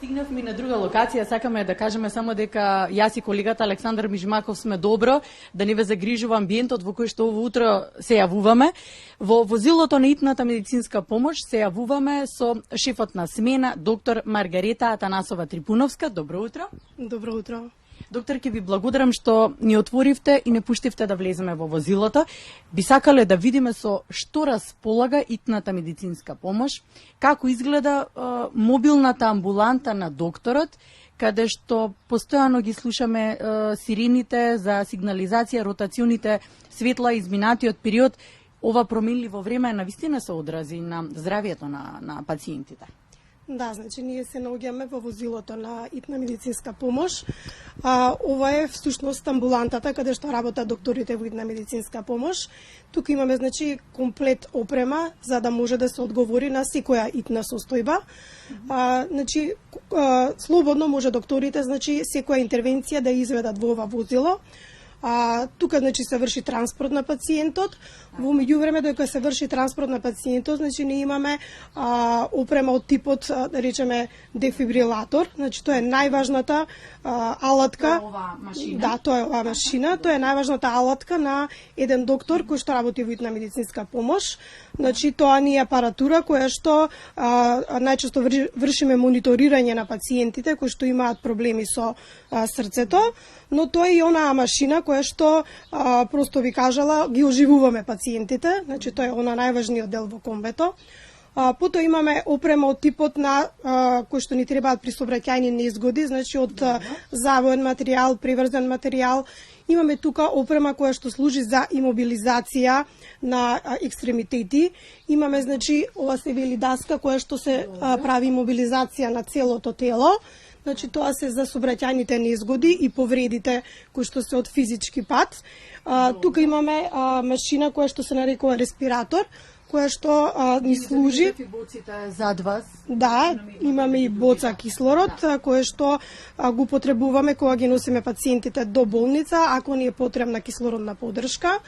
Стигнавме на друга локација, сакаме да кажеме само дека јас и колегата Александар Мижмаков сме добро, да не ве загрижува амбиентот во кој што ово утро се јавуваме. Во возилото на итната медицинска помош се јавуваме со шефот на смена, доктор Маргарета Атанасова Трипуновска. Добро утро. Добро утро. Доктор, ќе ви благодарам што ни отворивте и не пуштивте да влеземе во возилото. Би сакале да видиме со што располага итната медицинска помош, како изгледа мобилната амбуланта на докторот, каде што постојано ги слушаме сирените за сигнализација, ротационите светла, изминатиот период. Ова променливо време навистина се одрази на здравието на пациентите. Да, значи ние се наоѓаме во возилото на итна медицинска помош. Ова е всушност амбулантата каде што работат докторите во итна медицинска помош. Тука имаме значи комплет опрема за да може да се одговори на секоја итна состојба. Значи слободно може докторите значи секоја интервенција да изведат во ова возило. Тука значи се врши транспорт на пациентот. Во меѓувреме додека се врши транспорт на пациентот, значи не имаме опрема од типот да речеме дефибрилатор. Значи тоа е најважната алатка. Да, тоа е оваа машина. Тоа е најважната алатка на еден доктор кој што работи во итна медицинска помош. Значи тоа не е апаратура која што најчесто вршиме мониторирање на пациентите кои што имаат проблеми со срцето, но тоа е и онаа машина која што просто ви кажала ги оживуваме пациентите, значи тоа е она најважниот дел во комбето. Потоа имаме опрема од типот на кои што ни требаат при сообраќајни незгоди, значи од завоен материјал, приврзан материјал. Имаме тука опрема која што служи за имобилизација на екстремитети. Имаме значи ова се вели даска која што се прави имобилизација на целото тело. Значи тоа се за сообраќајните незгоди и повредите кои што се од физички пат. Тука имаме машина која што се нарекува респиратор, која што ни служи. Боците зад вас. Да, имаме и боца кислород, која што го потребуваме кога ги носиме пациентите до болница, ако ни е потребна кислородна поддршка.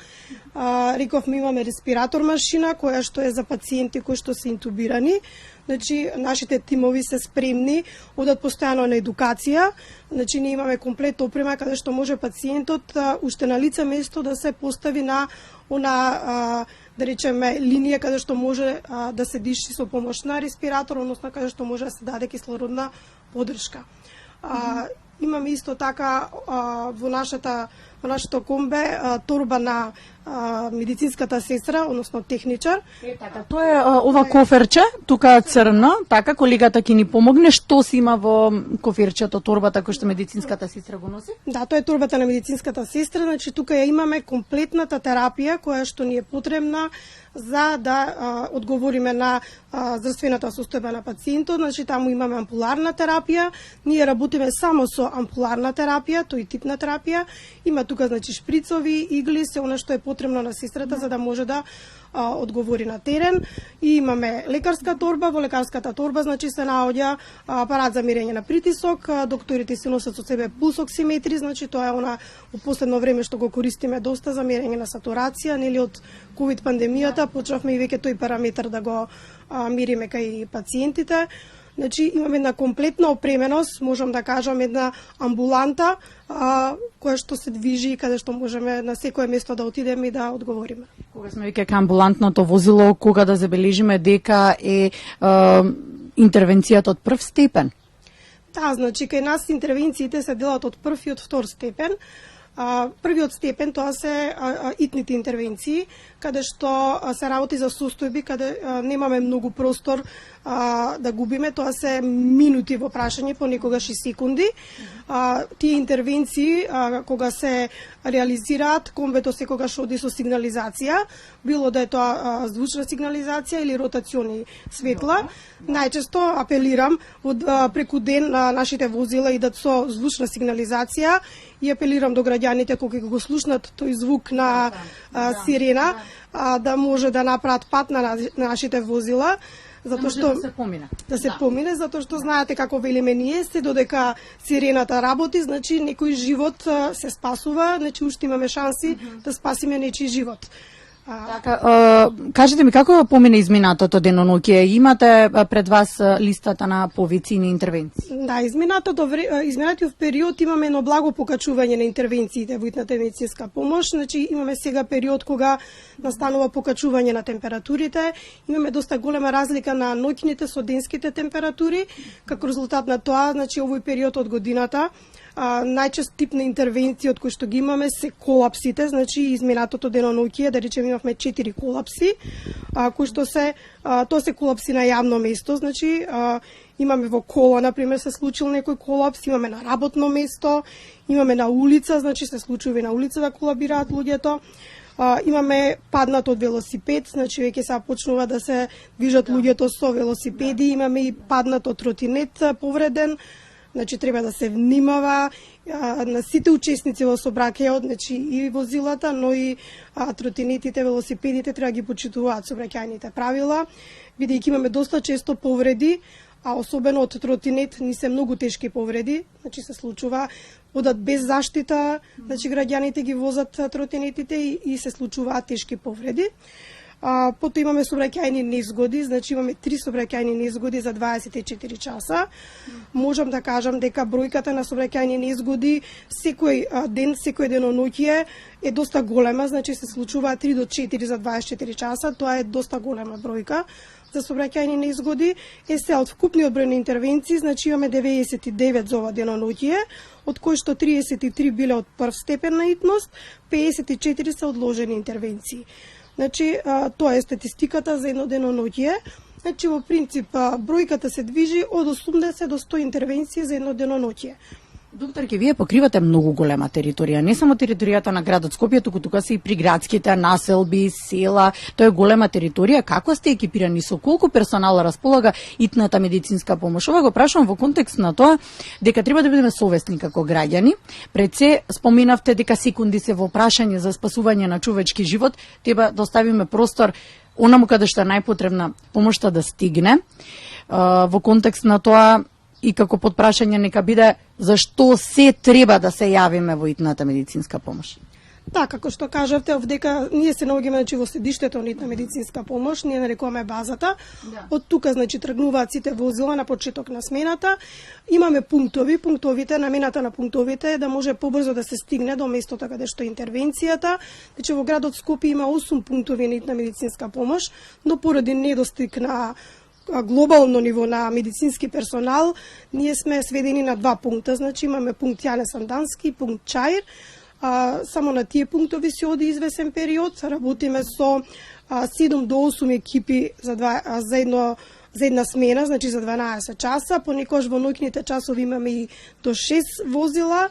Рековме имаме респиратор машина, која што е за пациенти кои што се интубирани. Значи, нашите тимови се спремни, одат постојано на едукација. Значи, ние имаме комплет опрема каде што може пациентот уште на лице место да се постави на она да речеме линија каде што може да се диши со помош на респиратор, односно каде што може да се даде кислородна поддршка. Имаме исто така во нашето комбе торба на медицинската сестра, односно техничар. Тоа е ова коферче, тука црно, така колегата ќе ни помогне. Што се има во коферчето, торбата која што медицинската сестра го носи? Да, тоа е торбата на медицинската сестра, значи тука ја имаме комплетната терапија која што ни е потребна за да одговориме на здравствената состојба на пациентот. Значи таму имаме ампуларна терапија, ние работиме само со ампуларна терапија, тој тип на терапија. Има тука значи шприцови, игли, се она што е потребно на сестрата за да може да одговори на терен. И имаме лекарска торба, во лекарската торба значи се наоѓа апарат за мерење на притисок, докторите се носат со себе пулсоксиметри, значи тоа е она во последно време што го користиме доста за мерење на сатурација, нели од ковид пандемијата почнавме и веќе тој параметар да го мериме кај пациентите. Значи имаме една комплетна опременост, можам да кажам една амбуланта која што се движи и каде што можеме на секое место да отидеме и да одговориме. Кога сме веќе кај амбулантното возило, кога да забележиме дека е интервенцијата од прв степен? Да, значи кај нас интервенциите се делат од прв и од втор степен. Првиот степен тоа се итните интервенции, каде што се работи за состојби каде немаме многу простор да губиме, тоа се минути во прашање, понекогаш и секунди. Тие интервенции кога се реализираат, комбето секогаш оди со сигнализација, било да е тоа звучна сигнализација или ротациони светла. Најчесто апелирам преку ден на нашите возила идат со звучна сигнализација и апелирам до граѓаните кога го слушнат тој звук на сирена да може да направат пат на нашите возила, затоа што да се помине, затоа што знаете како велиме ние, се додека сирената работи, значи некој живот се спасува, значи уште имаме шанси да спасиме нечи живот. Така, кажете ми, како помине изминатото деноноќе? Имате пред вас листата на повицини интервенции? Да, изминатиот период имаме едно благо покачување на интервенциите во итната медицинска помош. Значи, имаме сега период кога настанува покачување на температурите. Имаме доста голема разлика на ноќните со денските температури. Како резултат на тоа, значи, овој период од годината, најчест тип на интервенции од кои што ги имаме се колапсите, значи изминатото деноноќе, да речеме имавме 4 колапси, кои што тоа се колапси на јавно место, значи имаме во кола, например, се случил некој колапс, имаме на работно место, имаме на улица, значи се случува и на улица да колабираат луѓето. Имаме паднат од велосипед, значи веќе сега почнува да се движат луѓето со велосипеди, имаме и паднат од тротинет повреден. Значи треба да се внимава на сите учесници во сообраќајот, значи и возилата, но и тротинетите, велосипедите треба да ги почитуваат сообраќајните правила, бидејќи имаме доста често повреди, а особено од тротинет ни се многу тешки повреди, значи се случува одат без заштита, значи граѓаните ги возат тротинетите и се случуваат тешки повреди. Потоа имаме сообраќајни незгоди, значи имаме 3 сообраќајни незгоди за 24 часа. Можам да кажам дека бројката на сообраќајни незгоди секој ден, секој деноноќе е доста голема, значи се случува 3 до 4 за 24 часа, тоа е доста голема бројка за сообраќајни незгоди. Се од вкупниот број на интервенции, значи имаме 99 за ова деноноќе, од кои што 33 биле од прв степен на итност, 54 се одложени интервенции. Значи, тоа е статистиката за едно деноноќе. Значи, во принцип, бројката се движи од 80 до 100 интервенции за едно деноноќе. Докторке, вие покривате многу голема територија, не само територијата на градот Скопје, туку се и приградските населби, села, тоа е голема територија. Како сте екипирани, со колку персонал располага итната медицинска помош? Ова го прашувам во контекст на тоа дека треба да бидеме совесни како граѓани. Пред се споминавте дека секунди се во прашање за спасување на човечки живот, треба да оставиме простор онаму каде што е најпотребна помошта да стигне. Во контекст на тоа и како подпрашање нека биде зашто се треба да се јавиме во итната медицинска помош? Да, како што кажавте, овдека ние се наоѓаме значи во седиштето на итна медицинска помош, ние нарекуваме базата. Да. Од тука значи тргнуваат сите возила на почеток на смената. Имаме пунктовите, намената на пунктовите е да може побрзо да се стигне до местото каде што е интервенцијата. Значи во градот Скопје има 8 пунктови на итна медицинска помош, но поради недостиг на глобално ниво на медицински персонал, ние сме сведени на 2 пункта. Значи имаме пункт Јане Сандански, пункт Чаир. Само на тие пунктови се оди извесен период. Работиме со 7 до 8 екипи за една смена, значи за 12 часа. Понекогаш во ноќните часови имаме и до 6 возила.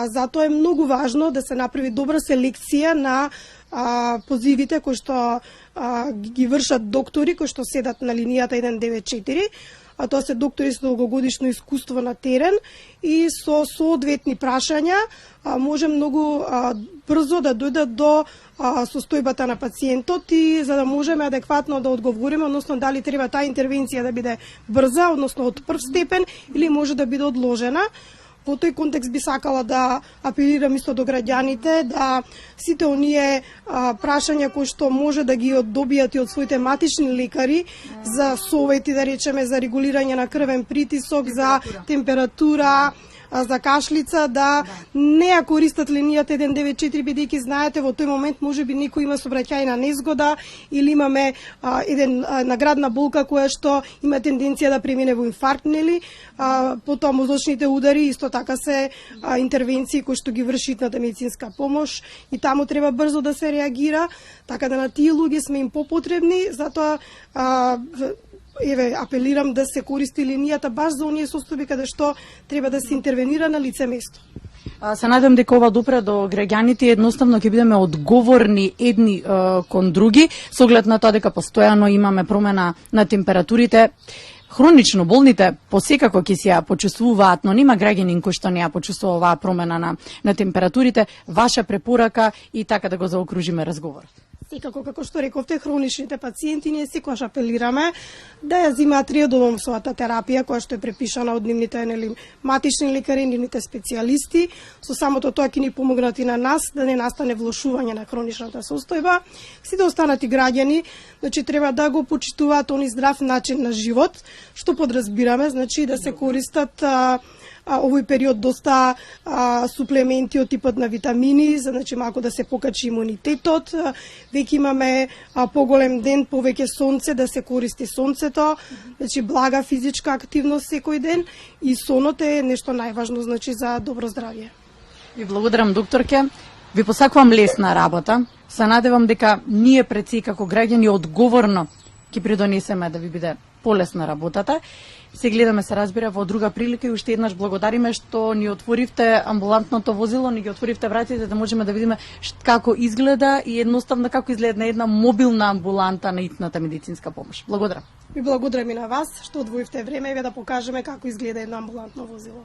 Затоа е многу важно да се направи добра селекција на позивите кои што ги вршат доктори кои што седат на линијата 194, а тоа се доктори со долгогодишно искуство на терен и со соодветни прашања може многу брзо да дојдат до состојбата на пациентот и за да можеме адекватно да одговориме, односно дали треба таа интервенција да биде брза, односно од прв степен или може да биде одложена. Во тој контекст би сакала да апелирам исто до граѓаните да сите оние прашања кои што може да ги добијат и од своите матични лекари за совети, да речеме, за регулирање на крвен притисок, за температура, за кашлица, да не ја користат линијата 194, бидејќи знаете во тој момент можеби некој има сообраќајна незгода или имаме наградна болка која што има тенденција да премине во инфаркт, нели? Потоа мозочните удари, исто така се интервенции кои што ги врши итната медицинска помош и таму треба брзо да се реагира, така да на тие луѓе сме им попотребни, затоа апелирам да се користи линијата баш за оние состојби каде што треба да се интервенира на лице место. Се надевам дека ова допре до граѓаните, едноставно ќе бидеме одговорни едни кон други, со оглед на тоа дека постојано имаме промена на температурите. Хронично болните посекако ќе се ја почувствуваат, но нема граѓанин кој што не ја почувствува оваа промена на температурите. Ваша препорака и така да го заокружиме разговорот. Секако, како што рековте, хроничните пациенти ние секогаш апелираме да ја земаат редовно својата терапија, која што е препишана од нивните матични лекари, нивните специјалисти. Со самото тоа ќе ни помогнат и на нас да не настане влошување на хроничната состојба. Сите останати граѓани, значи треба да го почитуваат они здрав начин на живот, што подразбираме, значи да се користат овој период доста суплементи од типот на витамини, значи малку да се покачи имунитетот. Веќе имаме поголем ден, повеќе сонце, да се користи сонцето, значи блага физичка активност секој ден и сонот е нешто најважно, значи за добро здравје. Ви благодарам, докторке. Ви посакувам лесна работа. Се надевам дека ние пред се како граѓани одговорно ќе придонесеме да ви биде полесна работата. Се гледаме, се разбира, во друга прилика и уште еднаш благодариме што ни отворивте амбулантното возило, ни ги отворивте вратите да можеме да видиме како изгледа и едноставно како изгледа една мобилна амбуланта на итната медицинска помош. Благодарам. И благодарам и на вас што одвоивте време да покажеме како изгледа едно амбулантно возило.